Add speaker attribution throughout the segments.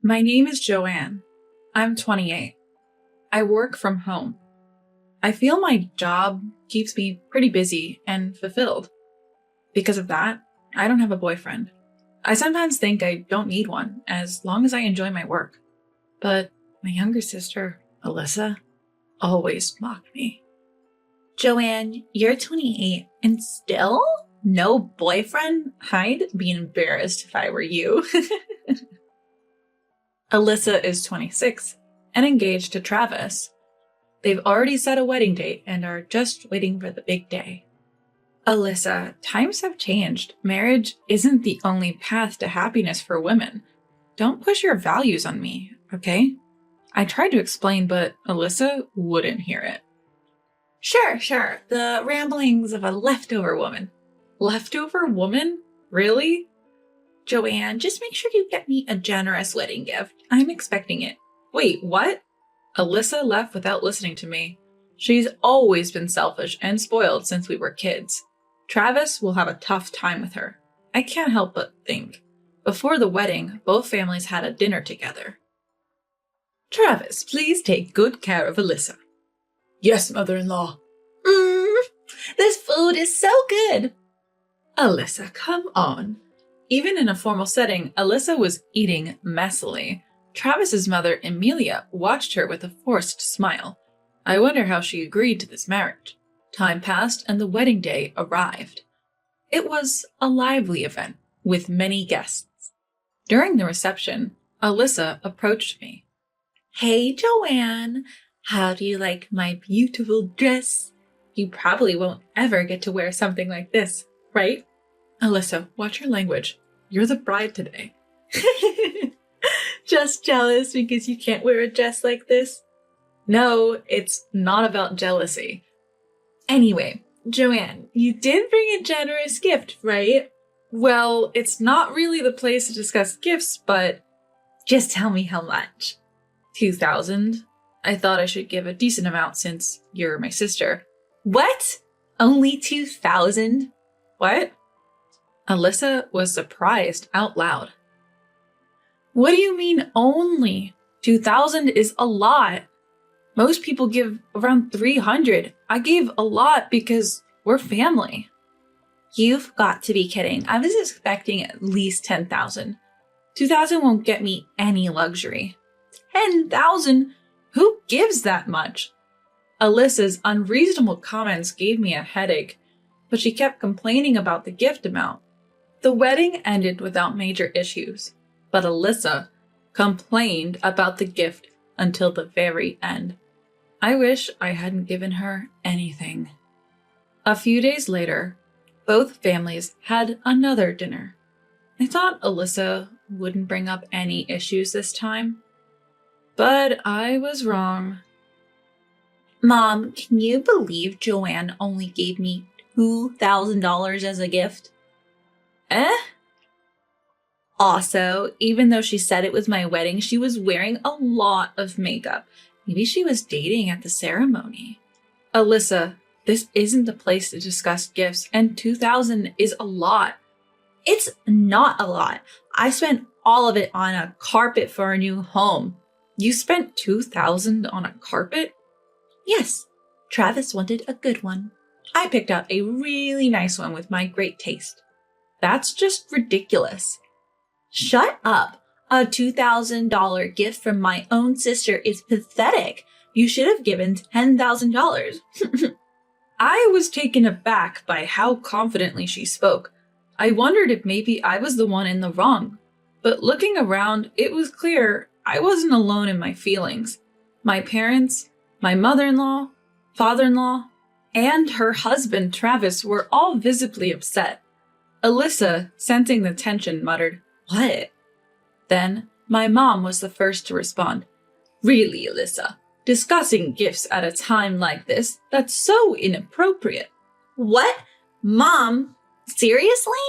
Speaker 1: My name is Joanne. I'm 28. I work from home. I feel my job keeps me pretty busy and fulfilled. Because of that, I don't have a boyfriend. I sometimes think I don't need one as long as I enjoy my work. But my younger sister, Alyssa, always mocked me.
Speaker 2: Joanne, you're 28 and still no boyfriend? I'd be embarrassed if I were you.
Speaker 1: Alyssa is 26 and engaged to Travis. They've already set a wedding date and are just waiting for the big day. Alyssa, times have changed. Marriage isn't the only path to happiness for women. Don't push your values on me, okay? I tried to explain, but Alyssa wouldn't hear it. Sure. The ramblings of a leftover woman. Leftover woman? Really?
Speaker 2: Joanne, just make sure you get me a generous wedding gift.
Speaker 1: I'm expecting it. Wait, what? Alyssa left without listening to me. She's always been selfish and spoiled since we were kids. Travis will have a tough time with her. I can't help but think. Before the wedding, both families had a dinner together. Travis, please take good care of Alyssa. Yes, mother-in-law.
Speaker 2: This food is so good.
Speaker 1: Alyssa, come on. Even in a formal setting, Alyssa was eating messily. Travis's mother, Emilia, watched her with a forced smile. I wonder how she agreed to this marriage. Time passed and the wedding day arrived. It was a lively event with many guests. During the reception, Alyssa approached me.
Speaker 2: Hey, Joanne, how do you like my beautiful dress? You probably won't ever get to wear something like this, right?
Speaker 1: Alyssa, watch your language. You're the bride today.
Speaker 2: Just jealous because you can't wear a dress like this?
Speaker 1: No, it's not about jealousy.
Speaker 2: Anyway, Joanne, you did bring a generous gift, right?
Speaker 1: Well, it's not really the place to discuss gifts, but
Speaker 2: just tell me how much.
Speaker 1: 2,000. I thought I should give a decent amount since you're my sister.
Speaker 2: What? Only 2,000?
Speaker 1: What? Alyssa was surprised out loud.
Speaker 2: What do you mean only?
Speaker 1: 2,000 is a lot. Most people give around 300. I gave a lot because we're family.
Speaker 2: You've got to be kidding. I was expecting at least 10,000.
Speaker 1: 2,000 won't get me any luxury. 10,000? Who gives that much? Alyssa's unreasonable comments gave me a headache, but she kept complaining about the gift amount. The wedding ended without major issues, but Alyssa complained about the gift until the very end. I wish I hadn't given her anything. A few days later, both families had another dinner. I thought Alyssa wouldn't bring up any issues this time, but I was wrong.
Speaker 2: Mom, can you believe Joanne only gave me $2,000 as a gift? Also, even though she said it was my wedding, she was wearing a lot of makeup. Maybe she was dating at the ceremony.
Speaker 1: Alyssa, this isn't the place to discuss gifts, and 2,000 is a lot.
Speaker 2: It's not a lot. I spent all of it on a carpet for our new home.
Speaker 1: You spent 2,000 on a carpet?
Speaker 2: Yes, Travis wanted a good one.
Speaker 1: I picked out a really nice one with my great taste. That's just ridiculous.
Speaker 2: Shut up. A $2,000 gift from my own sister is pathetic. You should have given $10,000.
Speaker 1: I was taken aback by how confidently she spoke. I wondered if maybe I was the one in the wrong. But looking around, it was clear I wasn't alone in my feelings. My parents, my mother-in-law, father-in-law, and her husband, Travis, were all visibly upset. Alyssa, sensing the tension, muttered, "What?" Then, my mom was the first to respond. "Really, Alyssa, discussing gifts at a time like this, that's so inappropriate."
Speaker 2: What? Mom? Seriously?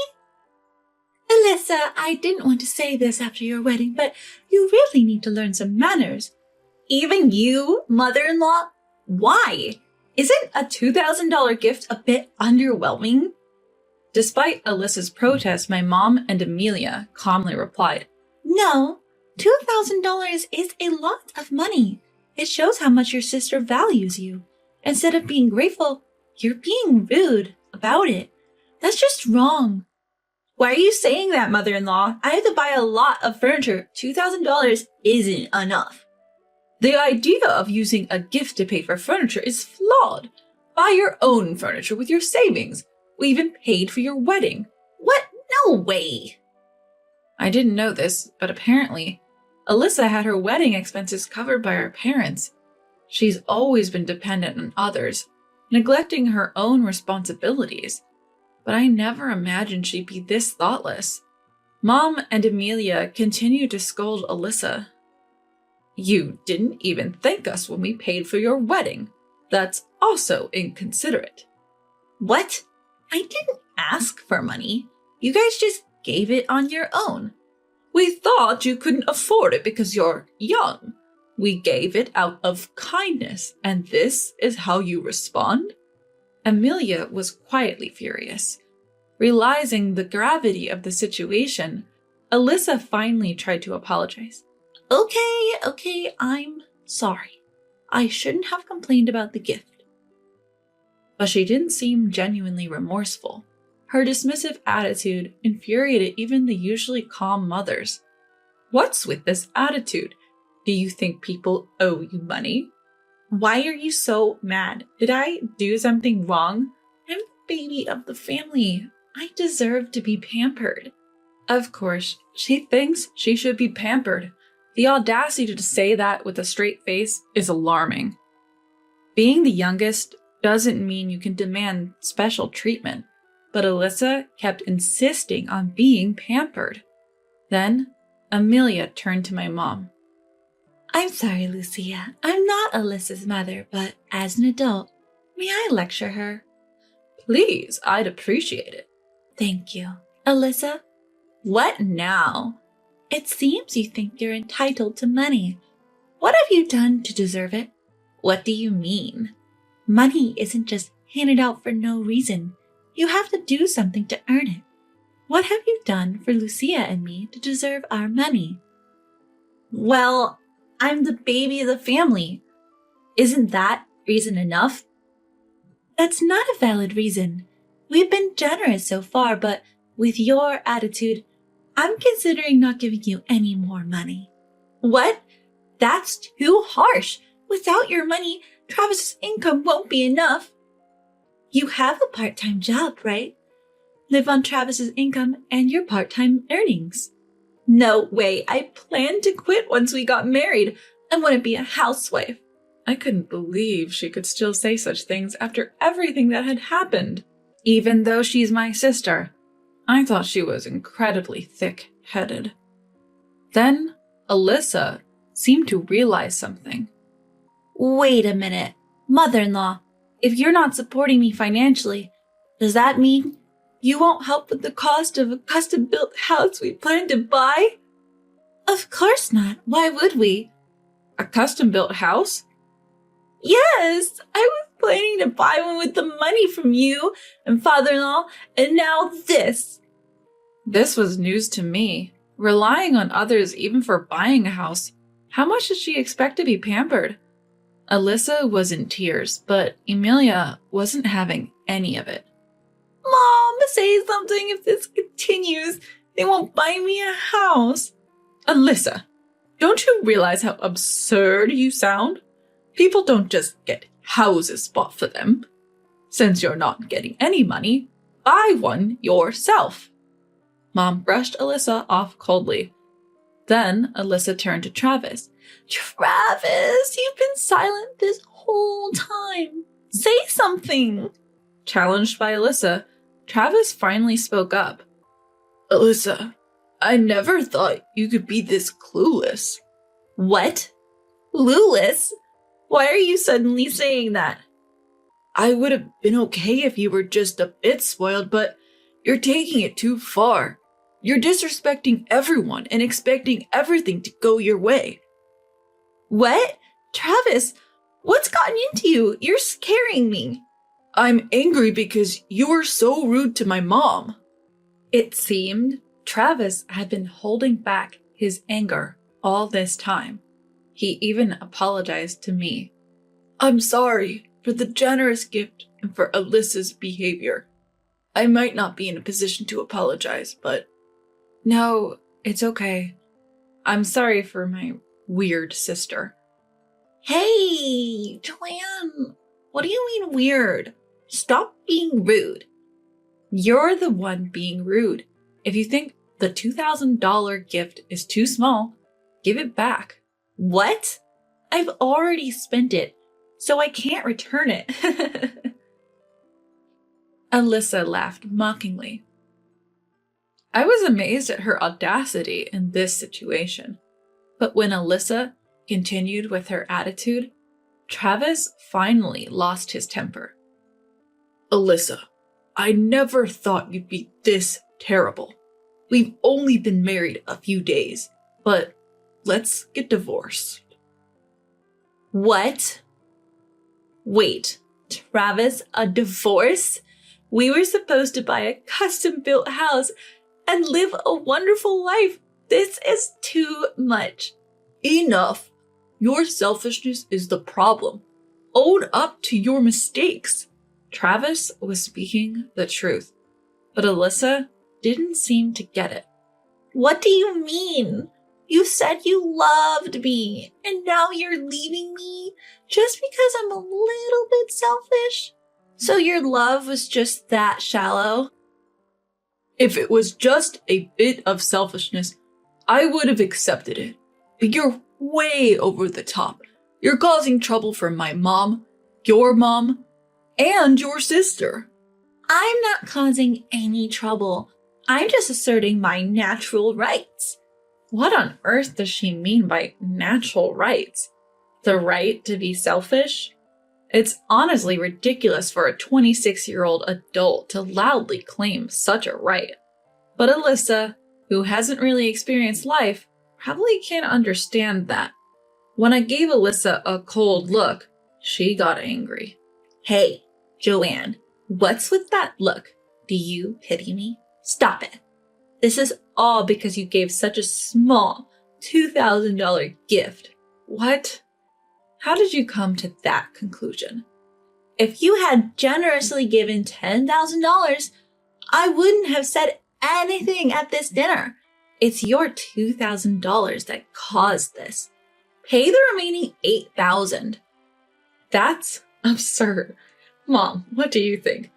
Speaker 2: Alyssa, I didn't want to say this after your wedding, but you really need to learn some manners. Even you, mother-in-law? Why? Isn't a $2,000 gift a bit underwhelming?
Speaker 1: Despite Alyssa's protest, my mom and Emilia calmly replied,
Speaker 2: No, $2,000 $2,000 is a lot of money. It shows how much your sister values you. Instead of being grateful, you're being rude about it. That's just wrong.
Speaker 1: Why are you saying that, mother-in-law? I have to buy a lot of furniture. $2,000 isn't enough. The idea of using a gift to pay for furniture is flawed. Buy your own furniture with your savings. We even paid for your wedding.
Speaker 2: What? No way.
Speaker 1: I didn't know this, but apparently, Alyssa had her wedding expenses covered by her parents. She's always been dependent on others, neglecting her own responsibilities. But I never imagined she'd be this thoughtless. Mom and Amelia continued to scold Alyssa. You didn't even thank us when we paid for your wedding. That's also inconsiderate.
Speaker 2: What? I didn't ask for money. You guys just gave it on your own.
Speaker 1: We thought you couldn't afford it because you're young. We gave it out of kindness, and this is how you respond? Amelia was quietly furious. Realizing the gravity of the situation, Alyssa finally tried to apologize.
Speaker 2: Okay, I'm sorry. I shouldn't have complained about the gift.
Speaker 1: But she didn't seem genuinely remorseful. Her dismissive attitude infuriated even the usually calm mothers. What's with this attitude? Do you think people owe you money? Why are you so mad? Did I do something wrong? I'm the baby of the family. I deserve to be pampered. Of course, she thinks she should be pampered. The audacity to say that with a straight face is alarming. Being the youngest doesn't mean you can demand special treatment, but Alyssa kept insisting on being pampered. Then, Amelia turned to my mom.
Speaker 2: I'm sorry, Lucia. I'm not Alyssa's mother, but as an adult, may I lecture her?
Speaker 1: Please, I'd appreciate it.
Speaker 2: Thank you. Alyssa?
Speaker 1: What now?
Speaker 2: It seems you think you're entitled to money. What have you done to deserve it?
Speaker 1: What do you mean?
Speaker 2: Money isn't just handed out for no reason. You have to do something to earn it. What have you done for Lucia and me to deserve our money?
Speaker 1: Well, I'm the baby of the family. Isn't that reason enough?
Speaker 2: That's not a valid reason. We've been generous so far, but with your attitude, I'm considering not giving you any more money.
Speaker 1: What? That's too harsh.
Speaker 2: Without your money, Travis's income won't be enough. You have a part-time job, right? Live on Travis's income and your part-time earnings.
Speaker 1: No way. I planned to quit once we got married. I want to be a housewife. I couldn't believe she could still say such things after everything that had happened. Even though she's my sister, I thought she was incredibly thick-headed. Then, Alyssa seemed to realize something.
Speaker 2: Wait a minute. Mother-in-law, if you're not supporting me financially, does that mean you won't help with the cost of a custom-built house we plan to buy?
Speaker 1: Of course not. Why would we? A custom-built house?
Speaker 2: Yes, I was planning to buy one with the money from you and father-in-law, and now this.
Speaker 1: This was news to me. Relying on others even for buying a house. How much did she expect to be pampered? Alyssa was in tears, but Emilia wasn't having any of it.
Speaker 2: Mom, say something. If this continues, they won't buy me a house.
Speaker 1: Alyssa, don't you realize how absurd you sound? People don't just get houses bought for them. Since you're not getting any money, buy one yourself. Mom brushed Alyssa off coldly. Then Alyssa turned to Travis.
Speaker 2: Travis, you've been silent this whole time. Say something.
Speaker 1: Challenged by Alyssa, Travis finally spoke up. Alyssa, I never thought you could be this clueless.
Speaker 2: What? Clueless? Why are you suddenly saying that?
Speaker 1: I would have been okay if you were just a bit spoiled, but you're taking it too far. You're disrespecting everyone and expecting everything to go your way.
Speaker 2: What? Travis, what's gotten into you? You're scaring me.
Speaker 1: I'm angry because you were so rude to my mom.
Speaker 2: It seemed Travis had been holding back his anger
Speaker 1: all this time. He even apologized to me. I'm sorry for the generous gift and for Alyssa's behavior. I might not be in a position to apologize, but... No, it's okay. I'm sorry for my weird sister.
Speaker 2: Hey, Joanne, what do you mean weird? Stop being rude.
Speaker 1: You're the one being rude. If you think the $2,000 gift is too small, give it back.
Speaker 2: What? I've already spent it, so I can't return it.
Speaker 1: Alyssa laughed mockingly. I was amazed at her audacity in this situation. But when Alyssa continued with her attitude, Travis finally lost his temper. Alyssa, I never thought you'd be this terrible. We've only been married a few days, but let's get divorced.
Speaker 2: What? Wait, Travis, a divorce? We were supposed to buy a custom-built house and live a wonderful life. This is too much.
Speaker 1: Enough. Your selfishness is the problem. Own up to your mistakes. Travis was speaking the truth, but Alyssa didn't seem to get it.
Speaker 2: What do you mean? You said you loved me, and now you're leaving me just because I'm a little bit selfish? So your love was just that shallow?
Speaker 1: If it was just a bit of selfishness, I would have accepted it. But you're way over the top. You're causing trouble for my mom, your mom, and your sister.
Speaker 2: I'm not causing any trouble. I'm just asserting my natural rights.
Speaker 1: What on earth does she mean by natural rights? The right to be selfish? It's honestly ridiculous for a 26-year-old adult to loudly claim such a right. But Alyssa, who hasn't really experienced life, probably can't understand that. When I gave Alyssa a cold look, she got angry.
Speaker 2: Hey, Joanne, what's with that look? Do you pity me? Stop it. This is all because you gave such a small $2,000 gift.
Speaker 1: What? How did you come to that conclusion?
Speaker 2: If you had generously given $10,000, I wouldn't have said anything at this dinner. It's your $2,000 that caused this. Pay the remaining $8,000.
Speaker 1: That's absurd. Mom, what do you think?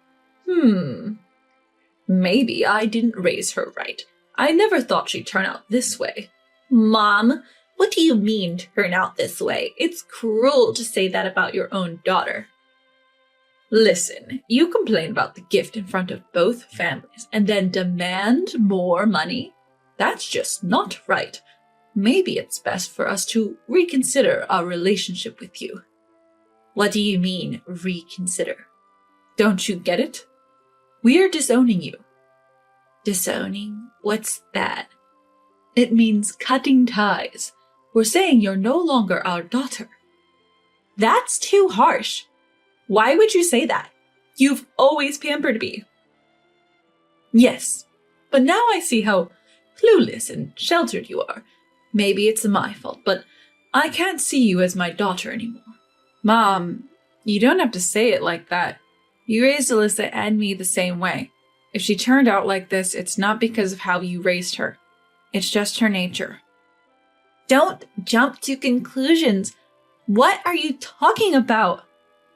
Speaker 1: Maybe I didn't raise her right. I never thought she'd turn out this way.
Speaker 2: Mom, what do you mean turn out this way? It's cruel to say that about your own daughter.
Speaker 1: Listen, you complain about the gift in front of both families and then demand more money? That's just not right. Maybe it's best for us to reconsider our relationship with you.
Speaker 2: What do you mean, reconsider?
Speaker 1: Don't you get it? We're disowning you.
Speaker 2: Disowning? What's that?
Speaker 1: It means cutting ties. We're saying you're no longer our daughter.
Speaker 2: That's too harsh. Why would you say that?
Speaker 1: You've always pampered me. Yes, but now I see how clueless and sheltered you are. Maybe it's my fault, but I can't see you as my daughter anymore. Mom, you don't have to say it like that. You raised Alyssa and me the same way. If she turned out like this, it's not because of how you raised her. It's just her nature.
Speaker 2: Don't jump to conclusions. What are you talking about?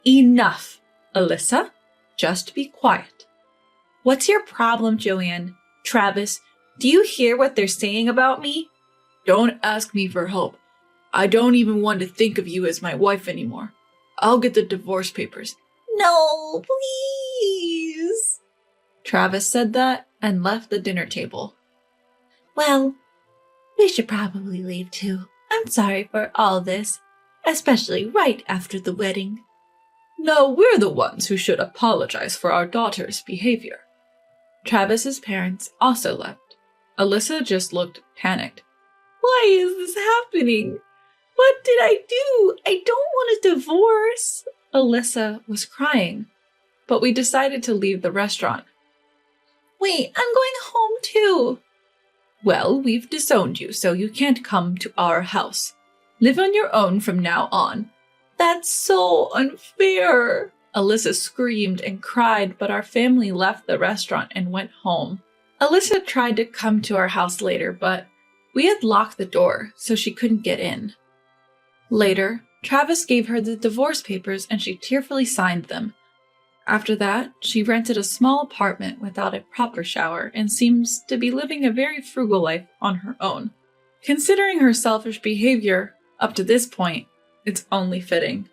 Speaker 1: Enough, Alyssa. Just be quiet.
Speaker 2: What's your problem, Joanne? Travis, do you hear what they're saying about me?
Speaker 1: Don't ask me for help. I don't even want to think of you as my wife anymore. I'll get the divorce papers.
Speaker 2: No, please.
Speaker 1: Travis said that and left the dinner table.
Speaker 2: Well, we should probably leave too. I'm sorry for all this, especially right after the wedding.
Speaker 1: No, we're the ones who should apologize for our daughter's behavior. Travis's parents also left. Alyssa just looked panicked.
Speaker 2: Why is this happening? What did I do? I don't want a divorce.
Speaker 1: Alyssa was crying, but we decided to leave the restaurant.
Speaker 2: Wait, I'm going home too.
Speaker 1: Well, we've disowned you, so you can't come to our house. Live on your own from now on. That's so unfair. Alyssa screamed and cried, but our family left the restaurant and went home. Alyssa tried to come to our house later, but we had locked the door, so she couldn't get in. Later, Travis gave her the divorce papers and she tearfully signed them. After that, she rented a small apartment without a proper shower and seems to be living a very frugal life on her own. Considering her selfish behavior up to this point, it's only fitting.